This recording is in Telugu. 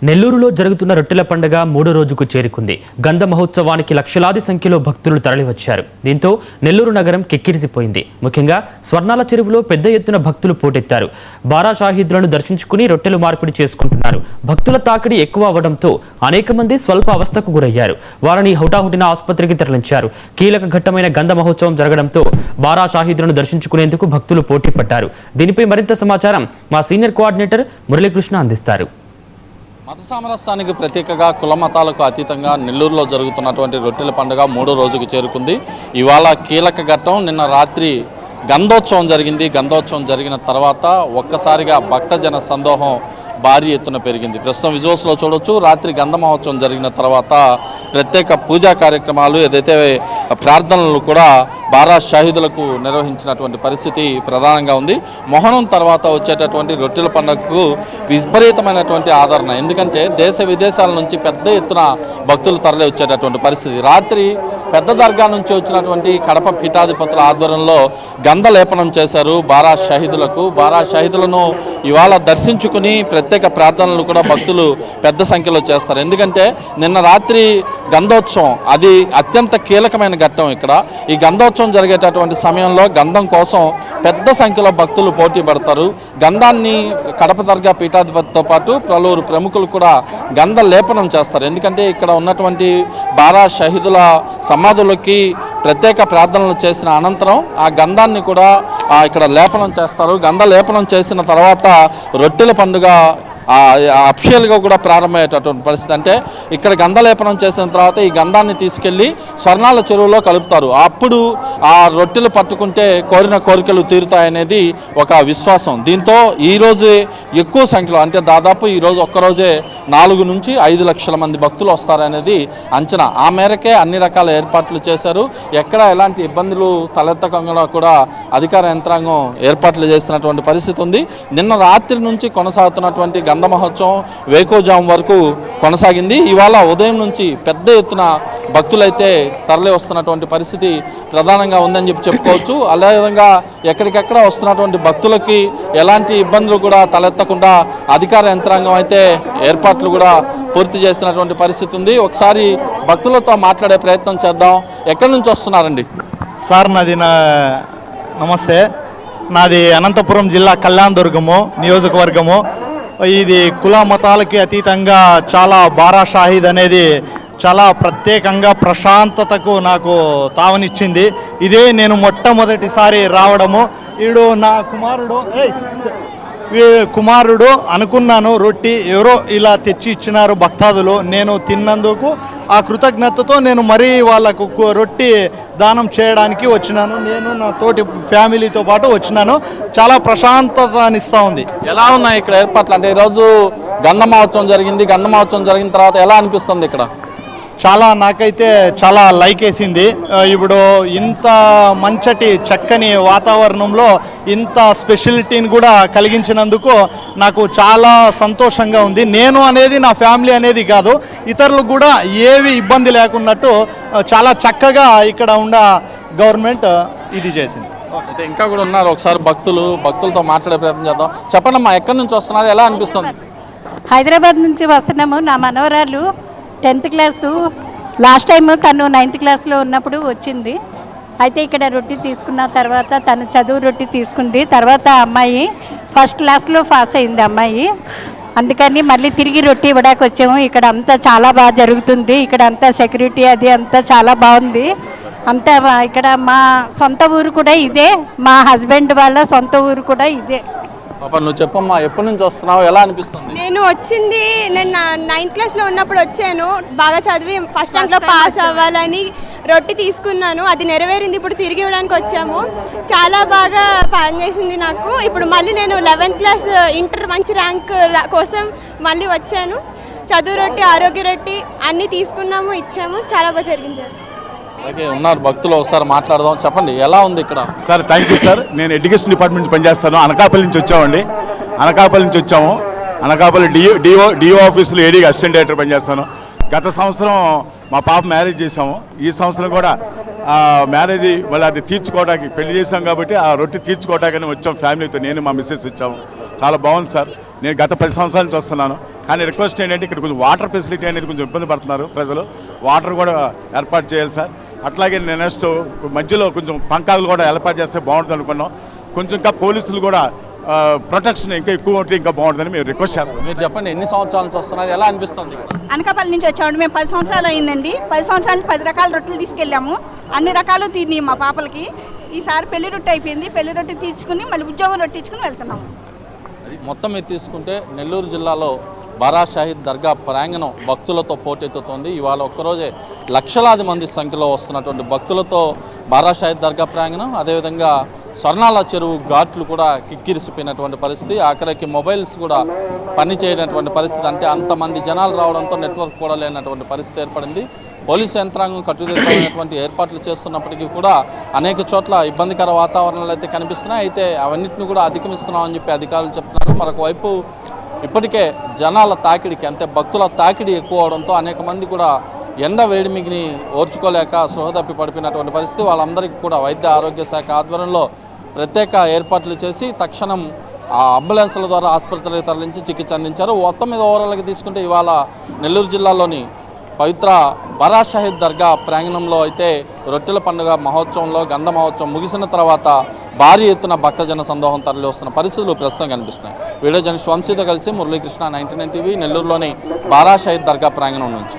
నెల్లూరులో జరుగుతున్న రొట్టెల పండుగ మూడో రోజుకు చేరుకుంది. గంధ మహోత్సవానికి లక్షలాది సంఖ్యలో భక్తులు తరలివచ్చారు. దీంతో నెల్లూరు నగరం కిక్కిరిసిపోయింది. ముఖ్యంగా స్వర్ణాల చెరువులో పెద్ద ఎత్తున భక్తులు పోటెత్తారు. బారా షాహీద్లను దర్శించుకుని రొట్టెలు మార్పిడి చేసుకుంటున్నారు. భక్తుల తాకిడి ఎక్కువ అవడంతో అనేక మంది స్వల్ప అవస్థకు గురయ్యారు. వారిని హుటాహుటిన ఆసుపత్రికి తరలించారు. కీలక ఘట్టమైన గంధ మహోత్సవం జరగడంతో బారా షాహీద్లను దర్శించుకునేందుకు భక్తులు పోటీ పడ్డారు. దీనిపై మరింత సమాచారం మా సీనియర్ కోఆర్డినేటర్ మురళీకృష్ణ అందిస్తారు. మత సామరస్యానికి ప్రతీకగా కుల మతాలకు అతీతంగా నెల్లూరులో జరుగుతున్నటువంటి రొట్టెల పండుగ మూడో రోజుకు చేరుకుంది. ఇవాళ కీలక ఘట్టం. నిన్న రాత్రి గంధోత్సవం జరిగింది. గంధోత్సవం జరిగిన తర్వాత ఒక్కసారిగా భక్తజన సందోహం భారీ ఎత్తున పెరిగింది. ప్రస్తుతం విజువల్స్లో చూడొచ్చు. రాత్రి గంధ మహోత్సవం జరిగిన తర్వాత ప్రత్యేక పూజా కార్యక్రమాలు ఏదైతే ప్రార్థనలు కూడా బారా షాహీదులకు నిర్వహించినటువంటి పరిస్థితి ప్రధానంగా ఉంది. మోహనం తర్వాత వచ్చేటటువంటి రొట్టెల పండుగకు విపరీతమైనటువంటి ఆదరణ. ఎందుకంటే దేశ విదేశాల నుంచి పెద్ద ఎత్తున భక్తులు తరలి వచ్చేటటువంటి పరిస్థితి. రాత్రి పెద్ద దర్గా నుంచి వచ్చినటువంటి కడప పీఠాధిపతుల ఆధ్వర్యంలో గంధ లేపనం చేశారు బారా షాహీదులకు. బారా షాహీదులను ఇవాళ దర్శించుకుని ప్రత్యేక ప్రార్థనలు కూడా భక్తులు పెద్ద సంఖ్యలో చేస్తారు. ఎందుకంటే నిన్న రాత్రి గంధోత్సవం అది అత్యంత కీలకమైన ఘట్టం. ఇక్కడ ఈ గంధోత్సవం జరిగేటటువంటి సమయంలో గంధం కోసం పెద్ద సంఖ్యలో భక్తులు పోటీ పడతారు. గంధాన్ని కడప దర్గా పీఠాధిపతితో పాటు పలువురు ప్రముఖులు కూడా గంధ లేపనం చేస్తారు. ఎందుకంటే ఇక్కడ ఉన్నటువంటి బారా షహీదుల సమాధులకి ప్రత్యేక ప్రార్థనలు చేసిన అనంతరం ఆ గంధాన్ని కూడా ఇక్కడ లేపనం చేస్తారు. గంధ లేపనం చేసిన తర్వాత రొట్టెల పండుగ అఫిషియల్గా కూడా ప్రారంభమయ్యేటటువంటి పరిస్థితి. అంటే ఇక్కడ గంధలేపనం చేసిన తర్వాత ఈ గంధాన్ని తీసుకెళ్ళి స్వర్ణాల చెరువులో కలుపుతారు. అప్పుడు ఆ రొట్టెలు పట్టుకుంటే కోరిన కోరికలు తీరుతాయనేది ఒక విశ్వాసం. దీంతో ఈరోజు ఎక్కువ సంఖ్యలో అంటే దాదాపు ఈరోజు ఒక్కరోజే 4 నుంచి 5 లక్షల మంది భక్తులు వస్తారనేది అంచనా. ఆ మేరకే అన్ని రకాల ఏర్పాట్లు చేశారు. ఎక్కడ ఎలాంటి ఇబ్బందులు తలెత్తకుండా కూడా అధికార యంత్రాంగం ఏర్పాట్లు చేసినటువంటి పరిస్థితి ఉంది. నిన్న రాత్రి నుంచి కొనసాగుతున్నటువంటి గంధ మహోత్సవం వేకోజాం వరకు కొనసాగింది. ఇవాళ ఉదయం నుంచి పెద్ద ఎత్తున భక్తులైతే తరలి వస్తున్నటువంటి పరిస్థితి ప్రధానంగా ఉందని చెప్పుకోవచ్చు. అదేవిధంగా ఎక్కడికెక్కడ వస్తున్నటువంటి భక్తులకి ఎలాంటి ఇబ్బందులు కూడా తలెత్తకుండా అధికార యంత్రాంగం అయితే ఏర్పాట్లు కూడా పూర్తి చేసినటువంటి పరిస్థితి ఉంది. ఒకసారి భక్తులతో మాట్లాడే ప్రయత్నం చేద్దాం. ఎక్కడి నుంచి వస్తున్నారండి? సార్ నమస్తే. నాది అనంతపురం జిల్లా కళ్యాణదుర్గము నియోజకవర్గము. ఇది కుల మతాలకి అతీతంగా చాలా బారా షాహీద్ అనేది చాలా ప్రత్యేకంగా ప్రశాంతతకు నాకు తావనిచ్చింది. ఇదే నేను మొట్టమొదటిసారి రావడము. వీడు నా కుమారుడు అనుకున్నాను. రొట్టి ఎవరో ఇలా తెచ్చి ఇచ్చినారు భక్తాదులు. నేను తిన్నందుకు ఆ కృతజ్ఞతతో నేను మరీ వాళ్ళకు రొట్టి దానం చేయడానికి వచ్చినాను. నేను నా తోటి ఫ్యామిలీతో పాటు వచ్చినాను. చాలా ప్రశాంతతనిస్తూ ఉంది. ఎలా ఉన్నాయి ఇక్కడ ఏర్పాట్లు? అంటే ఈరోజు గంధ మహోత్సవం జరిగింది. గంధ మహోత్సవం జరిగిన తర్వాత ఎలా అనిపిస్తుంది ఇక్కడ? నాకైతే చాలా లైక్ వేసింది. ఇప్పుడు ఇంత మంచటి చక్కని వాతావరణంలో ఇంత స్పెషాలిటీని కూడా కలిగించినందుకు నాకు చాలా సంతోషంగా ఉంది. నేను అనేది నా ఫ్యామిలీ అనేది కాదు, ఇతరులకు కూడా ఏవి ఇబ్బంది లేకున్నట్టు చాలా చక్కగా ఇక్కడ ఉన్న గవర్నమెంట్ ఇది చేసింది. అయితే ఇంకా కూడా ఉన్నారు. ఒకసారి భక్తులతో మాట్లాడే ప్రయత్నం చేద్దాం. చెప్పండి అమ్మా, ఎక్కడి నుంచి వస్తున్నారు? ఎలా అనిపిస్తుంది? హైదరాబాద్ నుంచి వస్తున్నాము. నా మనవరాలు 10th క్లాసు, లాస్ట్ టైం తను 9th క్లాస్లో ఉన్నప్పుడు వచ్చింది. అయితే ఇక్కడ రొట్టి తీసుకున్న తర్వాత తను చదువు రొట్టి తీసుకుంది. తర్వాత అమ్మాయి 1st క్లాస్లో పాస్ అయింది అమ్మాయి. అందుకని మళ్ళీ తిరిగి రొట్టి ఇవ్వడానికి వచ్చాము. ఇక్కడ అంతా చాలా బాగా జరుగుతుంది. ఇక్కడ అంతా సెక్యూరిటీ అది అంతా చాలా బాగుంది. అంతా ఇక్కడ మా సొంత ఊరు కూడా ఇదే, మా హస్బెండ్ వాళ్ళ సొంత ఊరు కూడా ఇదే. పాప నువ్వు చెప్పమ్మా, ఎప్పటి నుంచి వస్తున్నావు? ఎలా అనిపిస్తుంది? నేను 9th క్లాస్లో ఉన్నప్పుడు వచ్చాను. బాగా చదివి ఫస్ట్ ర్యాంక్లో పాస్ అవ్వాలని రొట్టి తీసుకున్నాను. అది నెరవేరింది. ఇప్పుడు తిరిగి ఇవ్వడానికి వచ్చాము. చాలా బాగా పనిచేసింది నాకు. ఇప్పుడు మళ్ళీ నేను 11th క్లాస్ ఇంటర్ మంచి ర్యాంక్ కోసం మళ్ళీ వచ్చాను. చదువు రొట్టి, ఆరోగ్య రొట్టి అన్నీ తీసుకున్నాము, ఇచ్చాము. చాలా బాగా జరిగింది. ఓకే, ఉన్నారు భక్తులు. ఒకసారి మాట్లాడదాం. చెప్పండి, ఎలా ఉంది ఇక్కడ? Sir thank you sir. నేను ఎడ్యుకేషన్ డిపార్ట్మెంట్ పనిచేస్తాను. అనకాపల్లి నుంచి వచ్చామండి. అనకాపల్లి నుంచి వచ్చాము. అనకాపల్లి డిఓ ఆఫీసులో ఏడీగా అసిస్టెంట్ డైరెక్టర్ పనిచేస్తాను. గత సంవత్సరం మా పాప మ్యారేజ్ చేసాము. ఈ సంవత్సరం కూడా మ్యారేజ్ మళ్ళీ అది తీర్చుకోవడానికి పెళ్లి చేసాం కాబట్టి ఆ రొట్టె తీర్చుకోవడానికి వచ్చాము ఫ్యామిలీతో. నేను మా మిస్సెస్ వచ్చాము. చాలా బాగుంది సార్. నేను గత 10 సంవత్సరాల నుంచి వస్తున్నాను. కానీ రిక్వెస్ట్ ఏంటంటే ఇక్కడ కొంచెం వాటర్ ఫెసిలిటీ అనేది కొంచెం ఇబ్బంది పడుతున్నారు ప్రజలు. వాటర్ కూడా ఏర్పాటు చేయాలి సార్. అట్లాగే నెక్స్ట్ మధ్యలో కొంచెం పంకాలు కూడా ఏర్పాటు చేస్తే బాగుంటుంది అనుకున్నాం. కొంచెం ఇంకా పోలీసులు కూడా ప్రొటెక్షన్ ఇంకా ఎక్కువ ఉంటే ఇంకా బాగుంటుందని మేము రిక్వెస్ట్ చేస్తాం. మీరు చెప్పండి, ఎన్ని సంవత్సరాల నుంచి వస్తున్నారు, ఎలా అనిపిస్తుంది? అనకాపల్లి నుంచి వచ్చామండి. మేము 10 సంవత్సరాలు అయిందండి. 10 సంవత్సరాలు 10 రకాల రొట్టెలు తీసుకెళ్ళాము. అన్ని రకాలు తిన్నాయి మా పాపలకి. ఈసారి పెళ్లి రొట్టె అయిపోయింది. పెళ్లి రొట్టె తీర్చుకుని మళ్ళీ ఉద్యోగం రొట్టె ఇచ్చుకుని వెళ్తున్నాము. మొత్తం మీద తీసుకుంటే నెల్లూరు జిల్లాలో బారా షాహిద్ దర్గా ప్రాంగణం భక్తులతో పోటెత్తుతోంది. ఇవాళ ఒక్కరోజే లక్షలాది మంది సంఖ్యలో వస్తున్నటువంటి భక్తులతో బారా షాహిద్ దర్గా ప్రాంగణం, అదేవిధంగా స్వర్ణాల చెరువు ఘాట్లు కూడా కిక్కిరిసిపోయినటువంటి పరిస్థితి. ఆఖరికి మొబైల్స్ కూడా పనిచేయనటువంటి పరిస్థితి. అంటే అంతమంది జనాలు రావడంతో నెట్వర్క్ కూడా లేనటువంటి పరిస్థితి ఏర్పడింది. పోలీసు యంత్రాంగం కట్టుదిట్టమైనటువంటి ఏర్పాట్లు చేస్తున్నప్పటికీ కూడా అనేక చోట్ల ఇబ్బందికర వాతావరణాలు అయితే కనిపిస్తున్నాయి. అయితే అవన్నింటిని కూడా అధిగమిస్తున్నామని చెప్పి అధికారులు చెప్తున్నారు. మరొక వైపు ఇప్పటికే జనాల తాకిడికి, అంటే భక్తుల తాకిడి ఎక్కువ అవడంతో అనేక మంది కూడా ఎండ వేడిమిగిని ఓర్చుకోలేక స్పృహ తప్పి పడిపోయినటువంటి పరిస్థితి. వాళ్ళందరికీ కూడా వైద్య ఆరోగ్య శాఖ ఆధ్వర్యంలో ప్రత్యేక ఏర్పాట్లు చేసి తక్షణం ఆ అంబులెన్స్ల ద్వారా ఆసుపత్రికి తరలించి చికిత్స అందించారు. మొత్తం మీద ఓవరాల్గా తీసుకుంటే ఇవాళ నెల్లూరు జిల్లాలోని పవిత్ర బారా షాహిద్ దర్గా ప్రాంగణంలో అయితే రొట్టెల పండుగ మహోత్సవంలో గంధ మహోత్సవం ముగిసిన తర్వాత భారీ ఎత్తున భక్తజన సందోహం తరలి వస్తున్న పరిస్థితులు ప్రస్తుతం కనిపిస్తున్నాయి. వీడియో జర్నలిస్ట్ వంశీతో కలిసి మురళీకృష్ణ, 99 టీవీ, నెల్లూరులోని బారా షాహిద్ దర్గా ప్రాంగణం నుంచి.